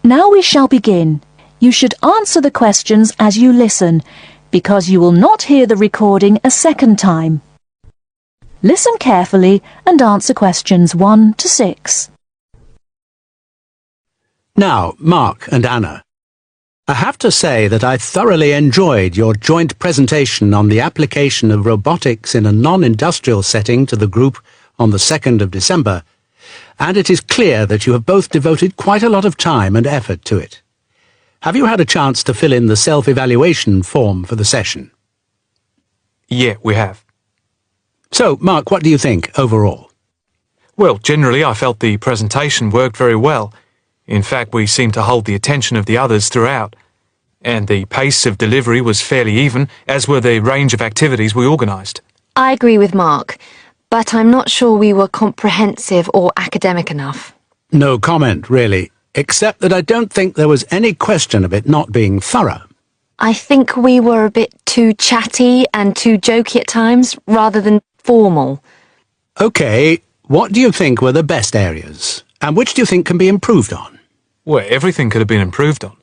Now we shall begin. You should answer the questions as you listen, because you will not hear the recording a second time. Listen carefully and answer questions 1 to 6. Now, Mark and Anna, I have to say that I thoroughly enjoyed your joint presentation on the application of robotics in a non-industrial setting to the group on the 2nd of December, and it is clear that you have both devoted quite a lot of time and effort to it. Have you had a chance to fill in the self-evaluation form for the session? Yeah, we have. So, Mark, what do you think overall? Well, generally I felt the presentation worked very well. In fact, we seemed to hold the attention of the others throughout. And the pace of delivery was fairly even, as were the range of activities we organised. I agree with Mark, but I'm not sure we were comprehensive or academic enough. No comment, really, except that I don't think there was any question of it not being thorough. I think we were a bit too chatty and too jokey at times, rather than formal. OK, what do you think were the best areas? And which do you think can be improved on? Well, everything could have been improved on.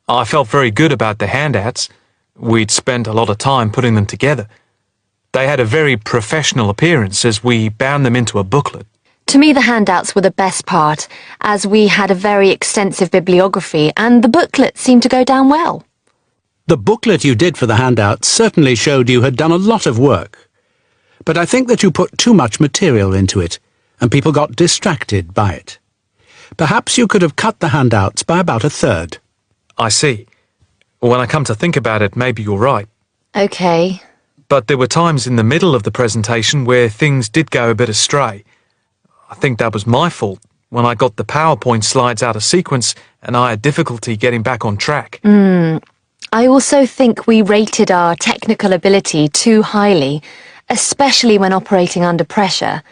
I felt very good about the handouts. We'd spent a lot of time putting them together. They had a very professional appearance as we bound them into a booklet. To me, the handouts were the best part, as we had a very extensive bibliography and the booklet seemed to go down well. The booklet you did for the handouts certainly showed you had done a lot of work. But I think that you put too much material into it, and people got distracted by it. Perhaps you could have cut the handouts by about a third. I see. When I come to think about it, maybe you're right. OK. But there were times in the middle of the presentation where things did go a bit astray. I think that was my fault, when I got the PowerPoint slides out of sequence and I had difficulty getting back on track. I also think we rated our technical ability too highly, especially when operating under pressure.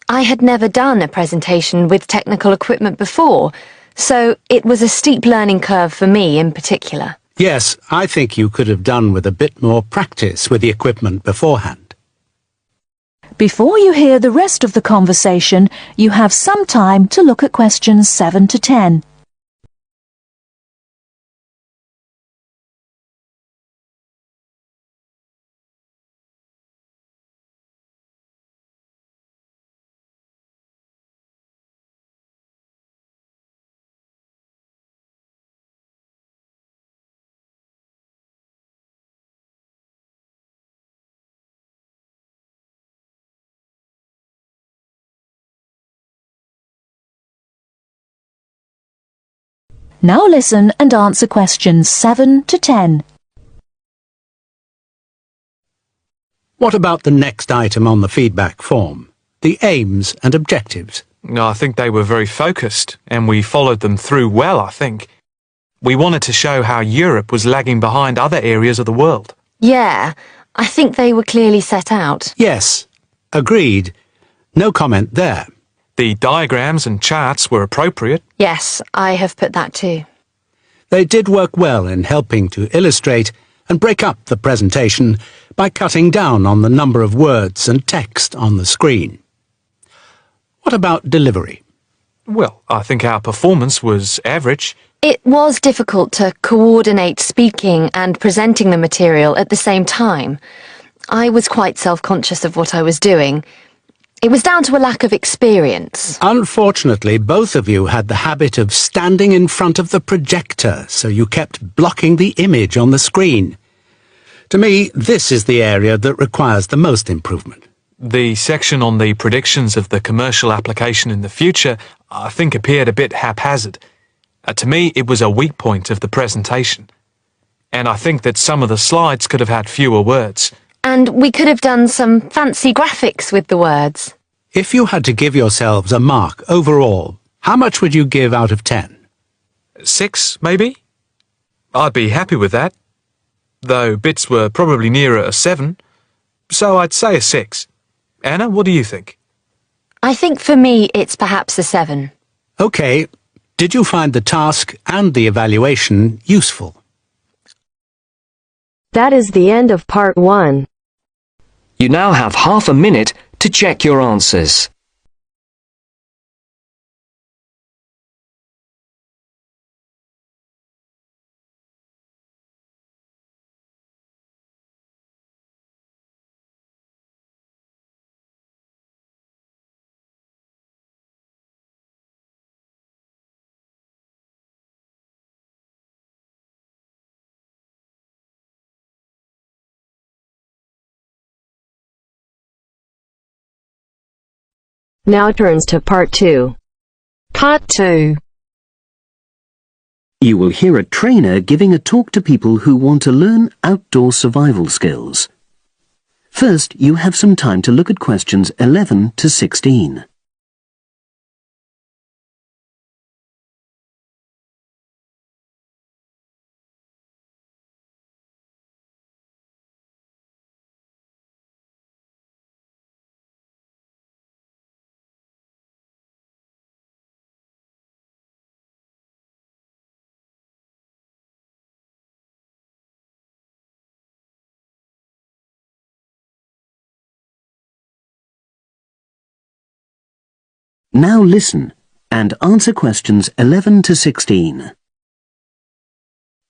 I had never done a presentation with technical equipment before, so it was a steep learning curve for me in particular. Yes, I think you could have done with a bit more practice with the equipment beforehand. Before you hear the rest of the conversation, you have some time to look at questions 7 to 10. Now listen and answer questions 7 to 10. What about the next item on the feedback form? The aims and objectives. I think they were very focused, and we followed them through well, I think. We wanted to show how Europe was lagging behind other areas of the world. Yeah, I think they were clearly set out. Yes, agreed. No comment there. The diagrams and charts were appropriate. Yes, I have put that too. They did work well in helping to illustrate and break up the presentation by cutting down on the number of words and text on the screen. What about delivery? Well, I think our performance was average. It was difficult to coordinate speaking and presenting the material at the same time. I was quite self-conscious of what I was doing. It was down to a lack of experience. Unfortunately, both of you had the habit of standing in front of the projector, so you kept blocking the image on the screen. To me, this is the area that requires the most improvement. The section on the predictions of the commercial application in the future, I think, appeared a bit haphazard. To me, it was a weak point of the presentation. And I think that some of the slides could have had fewer words. And we could have done some fancy graphics with the words. If you had to give yourselves a mark overall, how much would you give out of 10? 6, maybe? I'd be happy with that. Though bits were probably nearer a 7. So I'd say a 6. Anna, what do you think? I think for me it's perhaps a 7. OK. Did you find the task and the evaluation useful? That is the end of part 1. You now have half a minute to check your answers. Now turns to Part 2. Part 2. You will hear a trainer giving a talk to people who want to learn outdoor survival skills. First, you have some time to look at questions 11 to 16. Now listen and answer questions 11 to 16.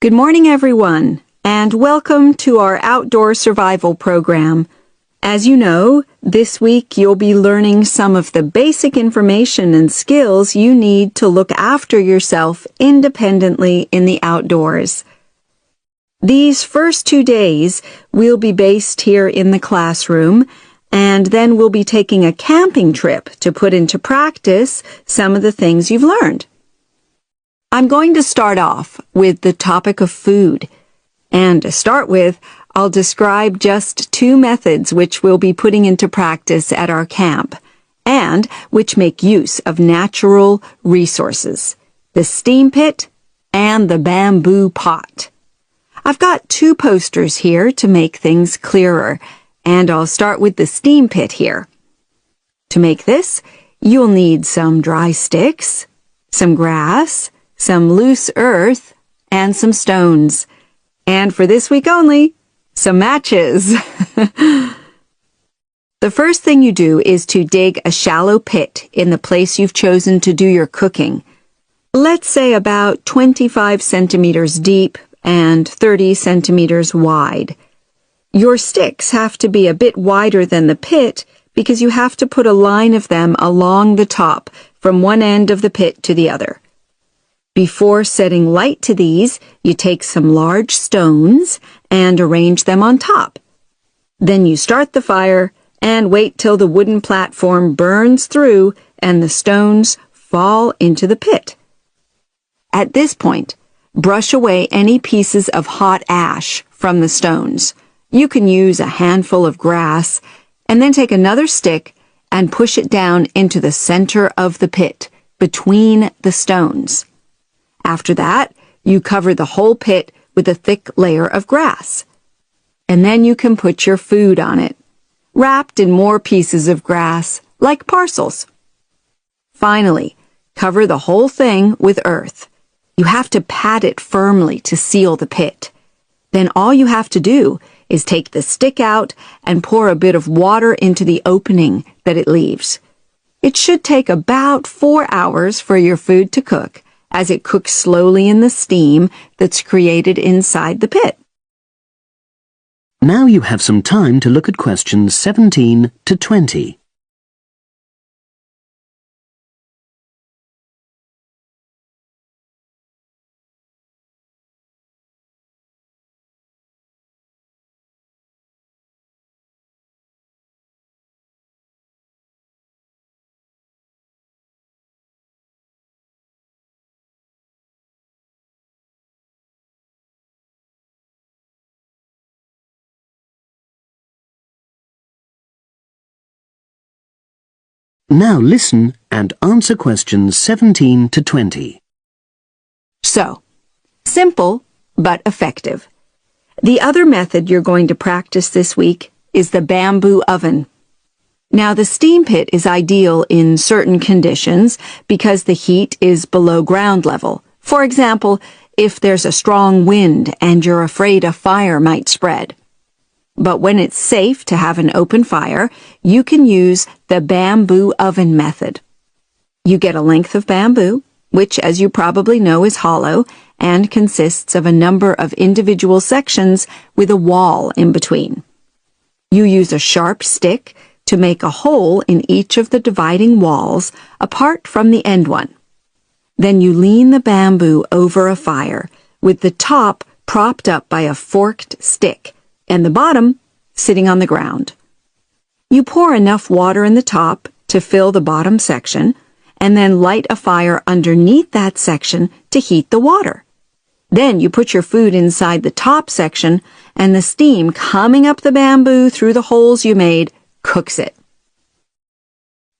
Good morning, everyone, and welcome to our outdoor survival program. As you know, this week you'll be learning some of the basic information and skills you need to look after yourself independently in the outdoors. These first 2 days will be based here in the classroom, and then we'll be taking a camping trip to put into practice some of the things you've learned. I'm going to start off with the topic of food. And to start with, I'll describe just 2 methods which we'll be putting into practice at our camp, and which make use of natural resources, the steam pit and the bamboo pot. I've got 2 posters here to make things clearer, and I'll start with the steam pit here. To make this, you'll need some dry sticks, some grass, some loose earth, and some stones. And for this week only, some matches. The first thing you do is to dig a shallow pit in the place you've chosen to do your cooking. Let's say about 25 centimeters deep and 30 centimeters wide. Your sticks have to be a bit wider than the pit because you have to put a line of them along the top from one end of the pit to the other. Before setting light to these, you take some large stones and arrange them on top. Then you start the fire and wait till the wooden platform burns through and the stones fall into the pit. At this point, brush away any pieces of hot ash from the stones. You can use a handful of grass and then take another stick and push it down into the center of the pit, between the stones. After that, you cover the whole pit with a thick layer of grass. And then you can put your food on it, wrapped in more pieces of grass, like parcels. Finally, cover the whole thing with earth. You have to pat it firmly to seal the pit. Then all you have to do is take the stick out and pour a bit of water into the opening that it leaves. It should take about 4 hours for your food to cook, as it cooks slowly in the steam that's created inside the pit. Now you have some time to look at questions 17 to 20. Now listen and answer questions 17 to 20. So, simple but effective. The other method you're going to practice this week is the bamboo oven. Now, the steam pit is ideal in certain conditions because the heat is below ground level. For example, if there's a strong wind and you're afraid a fire might spread. But when it's safe to have an open fire, you can use the bamboo oven method. You get a length of bamboo, which, as you probably know, is hollow and consists of a number of individual sections with a wall in between. You use a sharp stick to make a hole in each of the dividing walls apart from the end one. Then you lean the bamboo over a fire with the top propped up by a forked stick and the bottom sitting on the ground. You pour enough water in the top to fill the bottom section, and then light a fire underneath that section to heat the water. Then you put your food inside the top section, and the steam coming up the bamboo through the holes you made cooks it.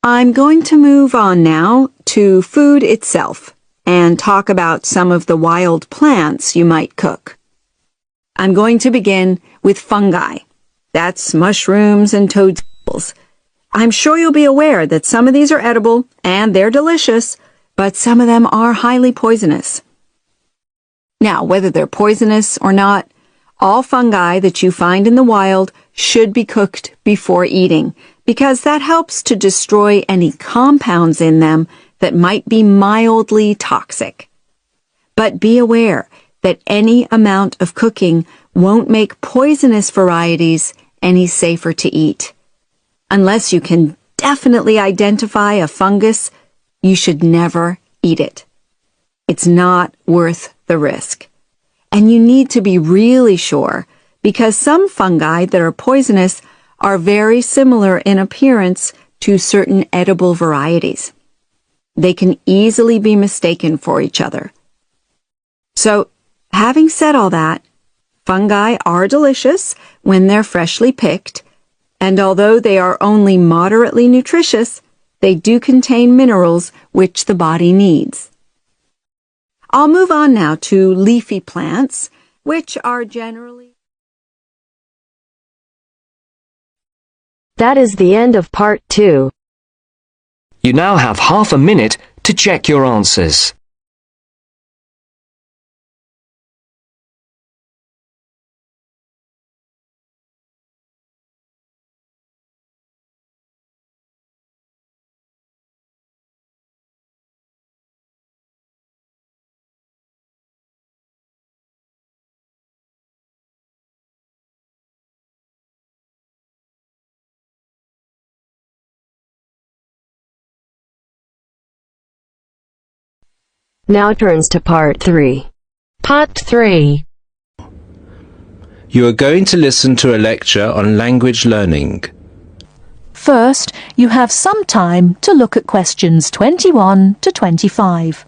I'm going to move on now to food itself and talk about some of the wild plants you might cook. I'm going to begin with fungi. That's mushrooms and toadstools. I'm sure you'll be aware that some of these are edible and they're delicious, but some of them are highly poisonous. Now, whether they're poisonous or not, all fungi that you find in the wild should be cooked before eating, because that helps to destroy any compounds in them that might be mildly toxic. But be aware that any amount of cooking won't make poisonous varieties any safer to eat. Unless you can definitely identify a fungus, you should never eat it. It's not worth the risk. And you need to be really sure, because some fungi that are poisonous are very similar in appearance to certain edible varieties. They can easily be mistaken for each other. So, having said all that, fungi are delicious when they're freshly picked, and although they are only moderately nutritious, they do contain minerals which the body needs. I'll move on now to leafy plants, which are generally... That is the end of part 2. You now have half a minute to check your answers. Now turns to part 3. Part 3. You are going to listen to a lecture on language learning. First, you have some time to look at questions 21 to 25.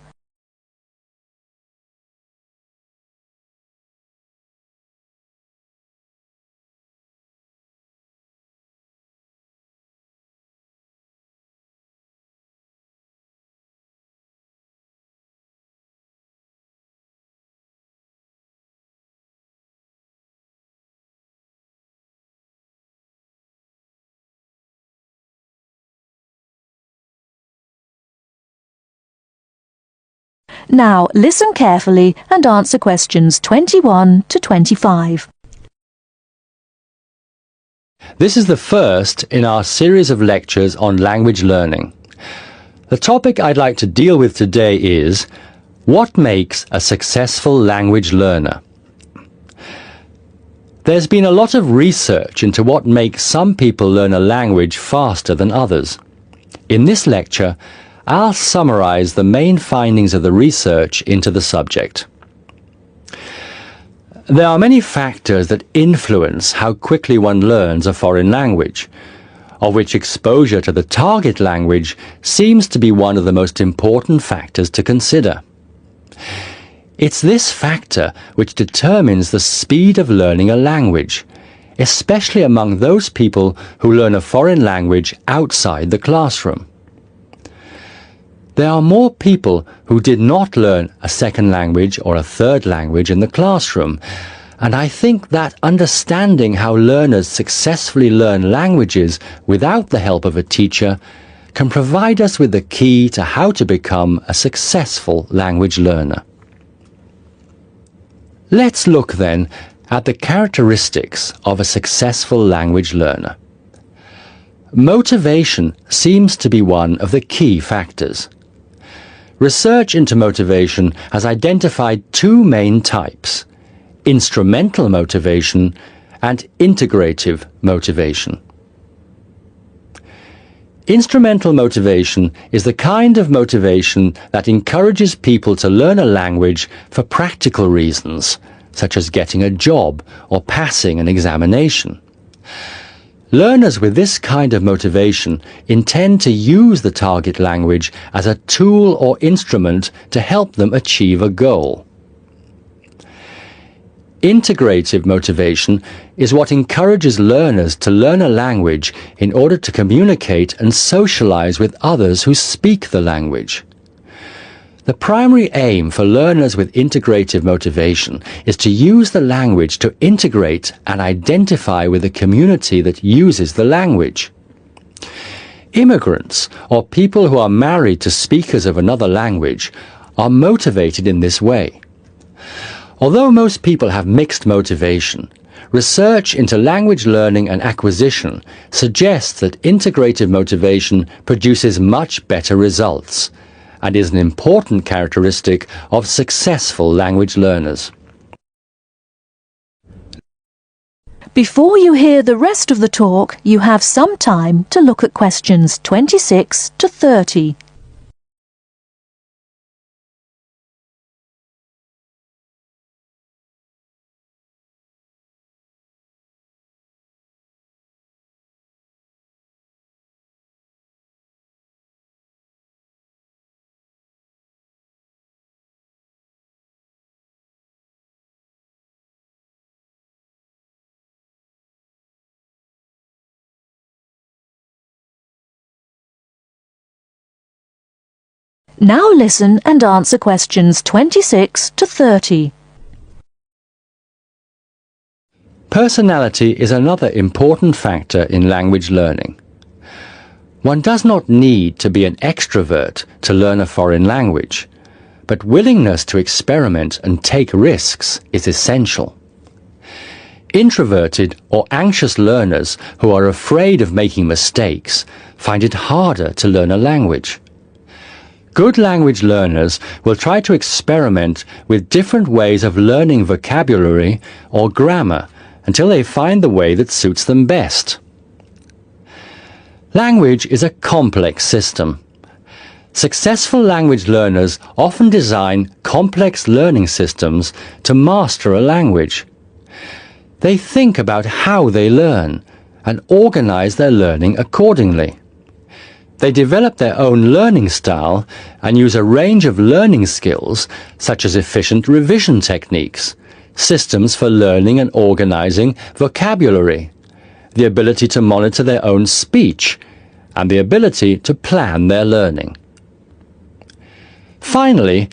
Now, listen carefully and answer questions 21 to 25. This is the first in our series of lectures on language learning. The topic I'd like to deal with today is, what makes a successful language learner? There's been a lot of research into what makes some people learn a language faster than others. In this lecture, I'll summarize the main findings of the research into the subject. There are many factors that influence how quickly one learns a foreign language, of which exposure to the target language seems to be one of the most important factors to consider. It's this factor which determines the speed of learning a language, especially among those people who learn a foreign language outside the classroom. There are more people who did not learn a second language or a third language in the classroom, and I think that understanding how learners successfully learn languages without the help of a teacher can provide us with the key to how to become a successful language learner. Let's look then at the characteristics of a successful language learner. Motivation seems to be one of the key factors. Research into motivation has identified two main types: instrumental motivation and integrative motivation. Instrumental motivation is the kind of motivation that encourages people to learn a language for practical reasons, such as getting a job or passing an examination. Learners with this kind of motivation intend to use the target language as a tool or instrument to help them achieve a goal. Integrative motivation is what encourages learners to learn a language in order to communicate and socialize with others who speak the language. The primary aim for learners with integrative motivation is to use the language to integrate and identify with the community that uses the language. Immigrants, or people who are married to speakers of another language, are motivated in this way. Although most people have mixed motivation, research into language learning and acquisition suggests that integrative motivation produces much better results and is an important characteristic of successful language learners. Before you hear the rest of the talk, you have some time to look at questions 26 to 30. Now listen and answer questions 26 to 30. Personality is another important factor in language learning. One does not need to be an extrovert to learn a foreign language, but willingness to experiment and take risks is essential. Introverted or anxious learners who are afraid of making mistakes find it harder to learn a language. Good language learners will try to experiment with different ways of learning vocabulary or grammar until they find the way that suits them best. Language is a complex system. Successful language learners often design complex learning systems to master a language. They think about how they learn and organize their learning accordingly. They develop their own learning style and use a range of learning skills such as efficient revision techniques, systems for learning and organizing vocabulary, the ability to monitor their own speech, and the ability to plan their learning. Finally,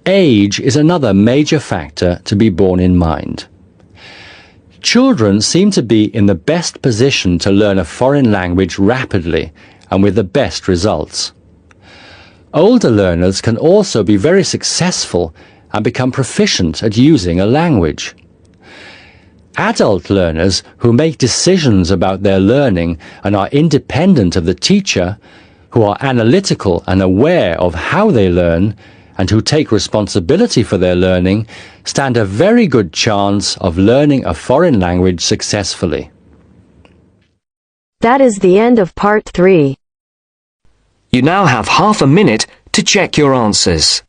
age is another major factor to be borne in mind. Children seem to be in the best position to learn a foreign language rapidly and with the best results. Older learners can also be very successful and become proficient at using a language. Adult learners who make decisions about their learning and are independent of the teacher, who are analytical and aware of how they learn, and who take responsibility for their learning, stand a very good chance of learning a foreign language successfully. That is the end of part 3. You now have half a minute to check your answers.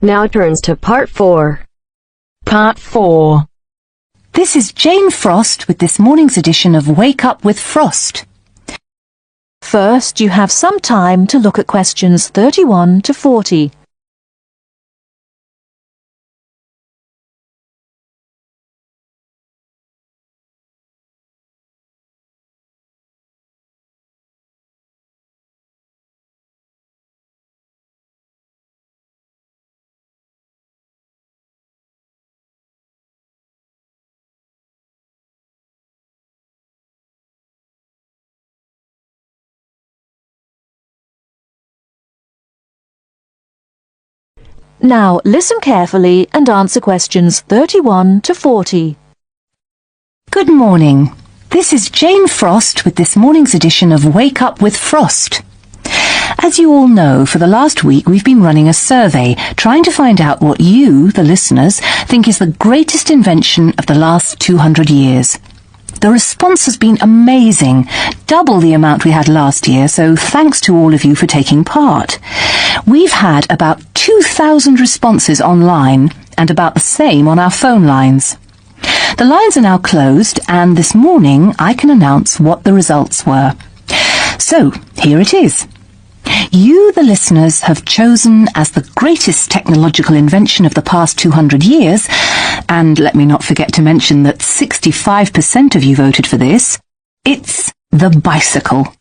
Now turns to part 4. Part 4. This is Jane Frost with this morning's edition of Wake Up with Frost. First, you have some time to look at questions 31 to 40. Now listen carefully and answer questions 31 to 40. Good morning. This is Jane Frost with this morning's edition of Wake Up with Frost. As you all know, for the last week we've been running a survey trying to find out what you, the listeners, think is the greatest invention of the last 200 years. The response has been amazing, double the amount we had last year, so thanks to all of you for taking part. We've had about 2,000 responses online and about the same on our phone lines. The lines are now closed, and this morning I can announce what the results were. So, here it is. You, the listeners, have chosen as the greatest technological invention of the past 200 years, and let me not forget to mention that 65% of you voted for this, it's the bicycle.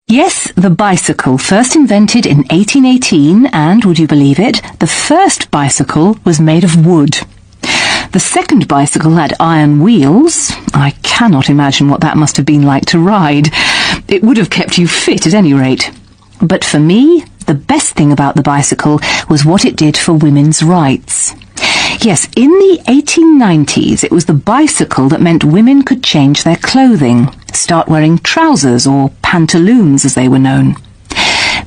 Yes, the bicycle, first invented in 1818, and, would you believe it, the first bicycle was made of wood. The second bicycle had iron wheels. I cannot imagine what that must have been like to ride. It would have kept you fit at any rate. But for me, the best thing about the bicycle was what it did for women's rights. Yes, in the 1890s, it was the bicycle that meant women could change their clothing, start wearing trousers or pantaloons as they were known.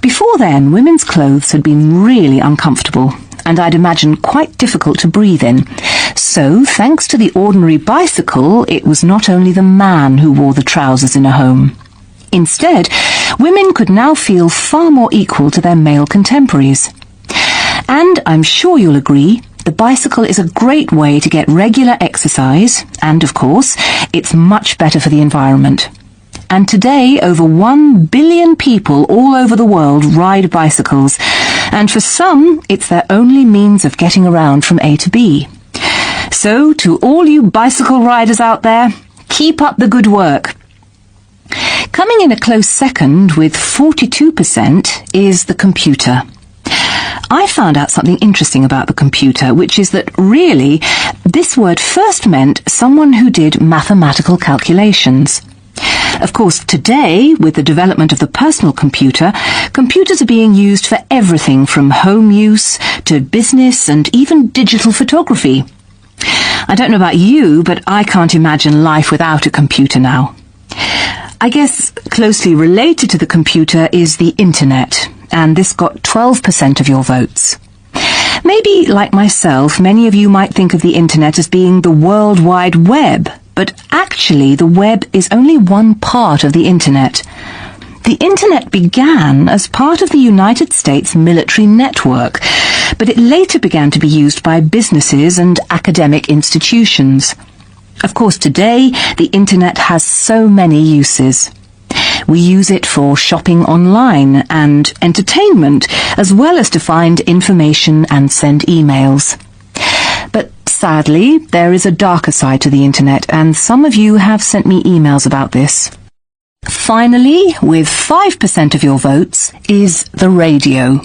Before then, women's clothes had been really uncomfortable, and I'd imagine quite difficult to breathe in. So, thanks to the ordinary bicycle, it was not only the man who wore the trousers in a home. Instead, women could now feel far more equal to their male contemporaries. And I'm sure you'll agree, the bicycle is a great way to get regular exercise, and of course, it's much better for the environment. And today, over 1 billion people all over the world ride bicycles, and for some, it's their only means of getting around from A to B. So, to all you bicycle riders out there, keep up the good work. Coming in a close second with 42% is the computer. I found out something interesting about the computer, which is that really, this word first meant someone who did mathematical calculations. Of course, today, with the development of the personal computer, computers are being used for everything from home use to business and even digital photography. I don't know about you, but I can't imagine life without a computer now. I guess closely related to the computer is the internet, and this got 12% of your votes. Maybe, like myself, many of you might think of the internet as being the World Wide Web, but actually the web is only one part of the internet. The internet began as part of the United States military network, but it later began to be used by businesses and academic institutions. Of course, today, the internet has so many uses. We use it for shopping online and entertainment, as well as to find information and send emails. But sadly, there is a darker side to the internet, and some of you have sent me emails about this. Finally, with 5% of your votes, is the radio.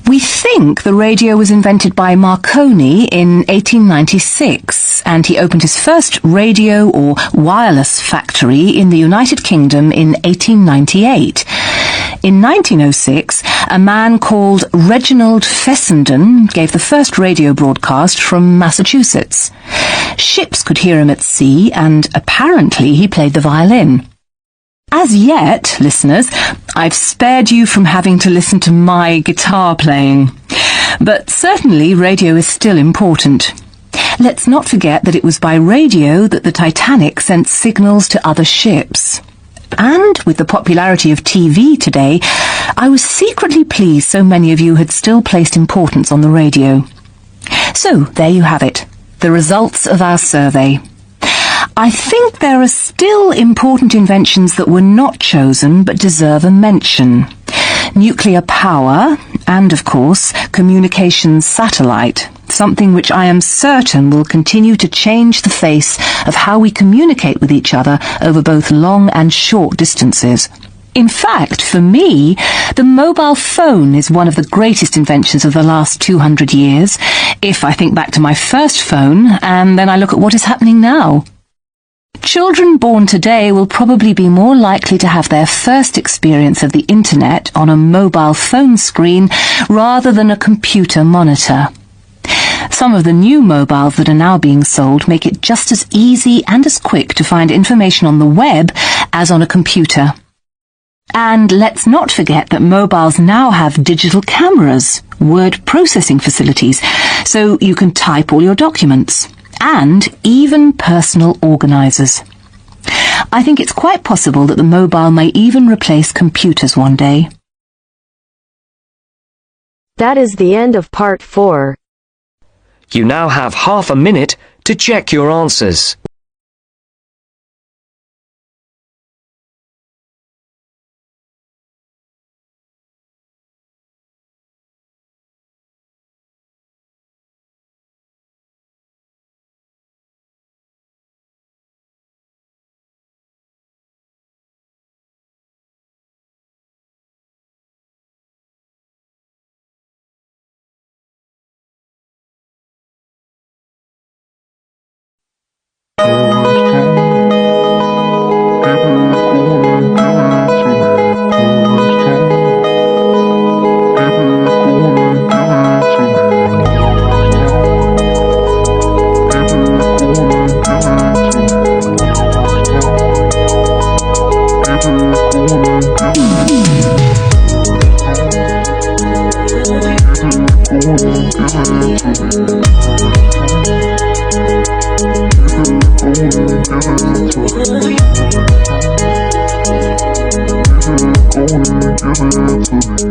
We think the radio was invented by Marconi in 1896, and he opened his first radio or wireless factory in the United Kingdom in 1898. In 1906, a man called Reginald Fessenden gave the first radio broadcast from Massachusetts. Ships could hear him at sea, and apparently he played the violin. As yet, listeners, I've spared you from having to listen to my guitar playing. But certainly radio is still important. Let's not forget that it was by radio that the Titanic sent signals to other ships. And with the popularity of TV today, I was secretly pleased so many of you had still placed importance on the radio. So, there you have it, the results of our survey. I think there are still important inventions that were not chosen but deserve a mention. Nuclear power and, of course, communications satellite, something which I am certain will continue to change the face of how we communicate with each other over both long and short distances. In fact, for me, the mobile phone is one of the greatest inventions of the last 200 years, if I think back to my first phone and then I look at what is happening now. Children born today will probably be more likely to have their first experience of the internet on a mobile phone screen rather than a computer monitor. Some of the new mobiles that are now being sold make it just as easy and as quick to find information on the web as on a computer. And let's not forget that mobiles now have digital cameras, word processing facilities, so you can type all your documents, and even personal organisers. I think it's quite possible that the mobile may even replace computers one day. That is the end of part 4. You now have half a minute to check your answers. Give it to me.